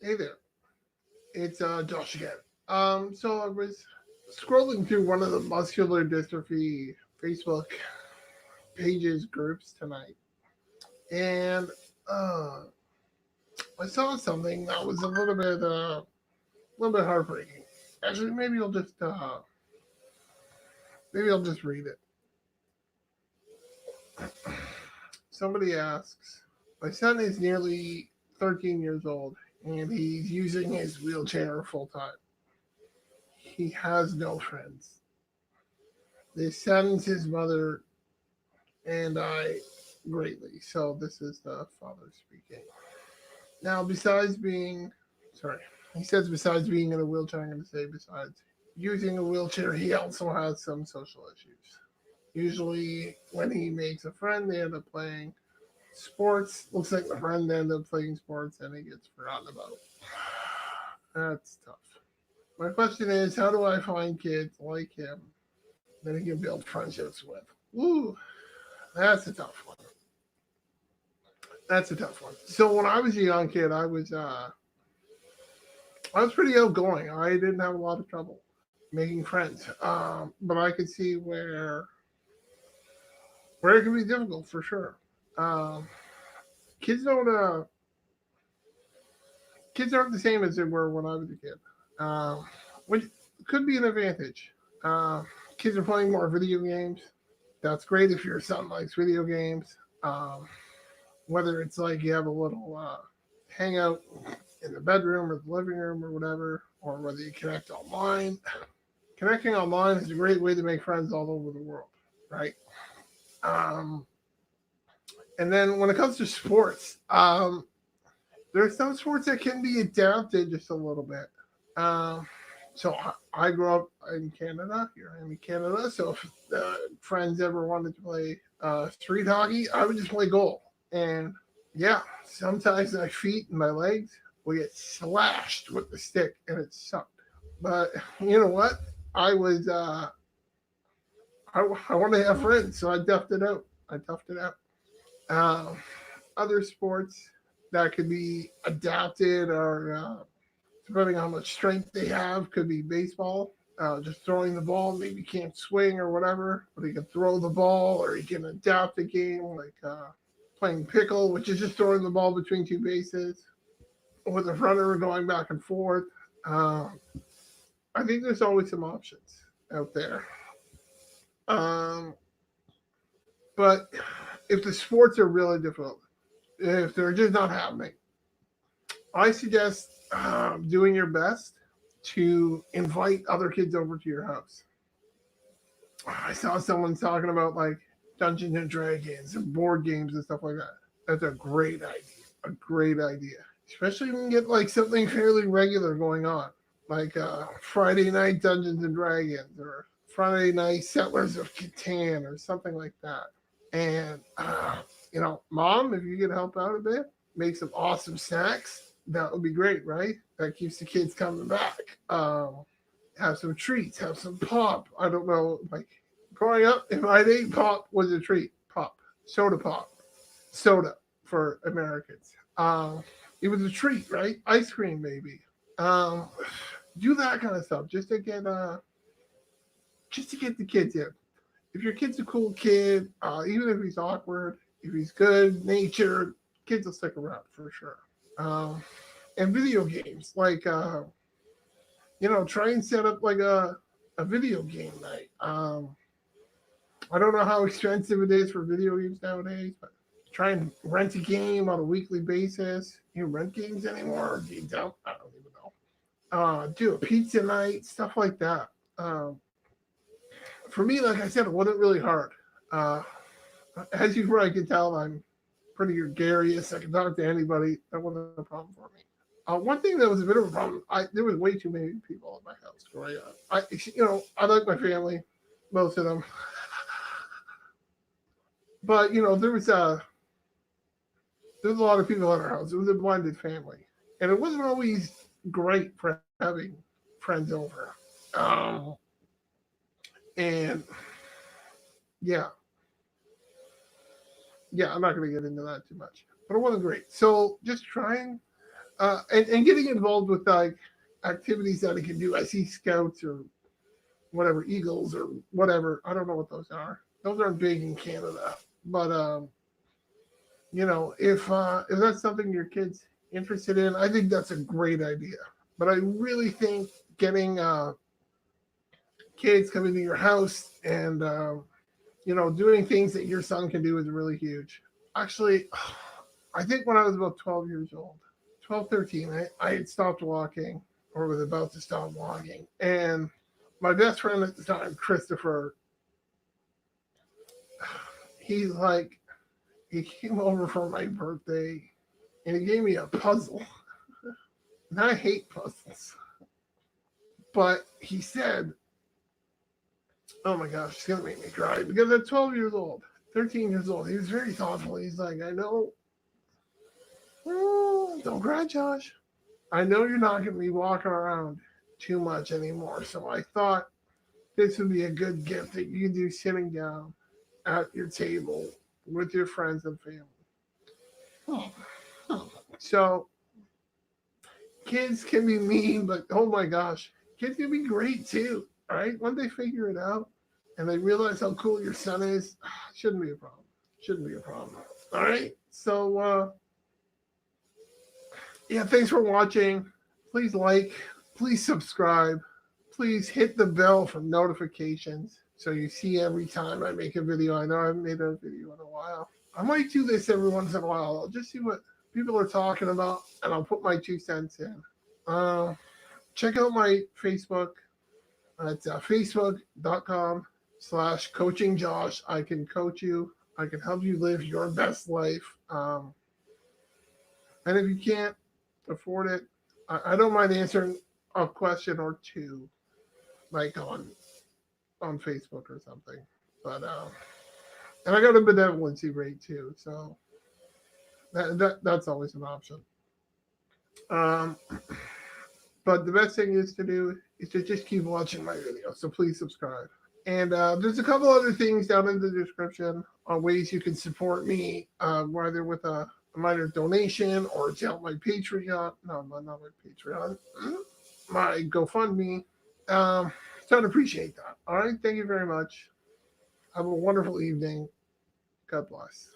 Hey there, it's Josh again. So I was scrolling through one of the muscular dystrophy Facebook pages groups tonight, and uh, I saw something that was a little bit heartbreaking. Actually, maybe I'll just read it. Somebody asks, my son is nearly 13 years old, and he's using his wheelchair full time. He has no friends. This saddens his mother and I greatly. So this is the father speaking. Now, sorry, he says besides being in a wheelchair, I'm going to say besides using a wheelchair, he also has some social issues. Usually, when he makes a friend, they end up playing sports. Looks like the friend ended up playing sports and he gets forgotten about. That's tough. My question is, how do I find kids like him that he can build friendships with? Woo, that's a tough one. That's a tough one. So when I was a young kid, I was pretty outgoing. I didn't have a lot of trouble making friends, but I could see where it can be difficult for sure. Um, kids don't kids aren't the same as they were when I was a kid, um, which could be an advantage. Kids are playing more video games. That's great if your son likes video games. Um, whether it's like you have a little hangout in the bedroom or the living room or whatever, or whether you connect online. Connecting online is a great way to make friends all over the world, right? Um, and then when it comes to sports, there's some sports that can be adapted just a little bit. Um, so I grew up in Canada. Here I am in Canada. So if friends ever wanted to play street hockey, I would just play goal. And yeah, sometimes my feet and my legs will get slashed with the stick, and it sucked. But you know what? I was I wanted to have friends, so I duffed it out. I toughed it out. Um, Other sports that could be adapted or depending on how much strength they have, could be baseball. Just throwing the ball, maybe you can't swing or whatever, but he can throw the ball, or he can adapt a game like playing pickle, which is just throwing the ball between two bases with a runner going back and forth. Um, I think there's always some options out there. Um, but if the sports are really difficult, if they're just not happening, I suggest doing your best to invite other kids over to your house. I saw someone talking about like Dungeons and Dragons and board games and stuff like that. That's a great idea. A great idea. Especially when you get like something fairly regular going on, like Friday night Dungeons and Dragons or Friday night Settlers of Catan or something like that. And mom, if you could help out a bit, make some awesome snacks, that would be great, right? That keeps the kids coming back. Have some treats, have some pop. I don't know, like growing up, if I'd ate pop was a treat. Pop, soda for Americans. It was a treat, right? Ice cream, maybe. Um, do that kind of stuff just to get the kids in. If your kid's a cool kid, even if he's awkward, if he's good natured, kids will stick around for sure. Um, and video games, like try and set up like a video game night. I don't know how expensive it is for video games nowadays, but try and rent a game on a weekly basis. You rent games anymore? Or do you don't? I don't even know. Do a pizza night, stuff like that. For me, like I said, it wasn't really hard. Uh, as you probably can tell, I'm pretty gregarious. I can talk to anybody. That wasn't a problem for me. One thing that was a bit of a problem, there was way too many people at my house growing up. I like my family, most of them, but there was a lot of people at our house. It was a blended family, and it wasn't always great for having friends over. Um, and yeah, yeah, I'm not going to get into that too much, but it wasn't great. So just try and And getting involved with like activities that he can do. I see scouts or whatever, Eagles or whatever. I don't know what those are. Those aren't big in Canada, but if that's something your kids interested in, I think that's a great idea. But I really think getting kids coming to your house and doing things that your son can do is really huge. Actually, I think when I was about 12 years old, 12, 13, I had stopped walking or was about to stop walking. And my best friend at the time, Christopher, he's like, he came over for my birthday and he gave me a puzzle. And I hate puzzles. But he said, oh my gosh, it's going to make me cry because at 12 years old, 13 years old, he was very thoughtful. He's like, I know, don't cry, Josh. I know you're not going to be walking around too much anymore. So I thought this would be a good gift that you can do sitting down at your table with your friends and family. Oh, oh. So kids can be mean, but oh my gosh, kids can be great too. All right, when they figure it out and they realize how cool your son is, shouldn't be a problem. Shouldn't be a problem. All right, so yeah, thanks for watching. Please like, please subscribe, please hit the bell for notifications so you see every time I make a video. I know I haven't made a video in a while. I might do this every once in a while. I'll just see what people are talking about and I'll put my 2 cents in. Check out my Facebook. It's facebook.com/coachingjosh. I can coach you. I can help you live your best life. And if you can't afford it, I don't mind answering a question or two, like on Facebook or something. But and I got a benevolency rate too, so that's always an option. Um, but the best thing is to do is to just keep watching my videos. So please subscribe. And there's a couple other things down in the description on ways you can support me, whether with a minor donation or to help my Patreon. No, not my Patreon. My GoFundMe. So I'd appreciate that. All right. Thank you very much. Have a wonderful evening. God bless.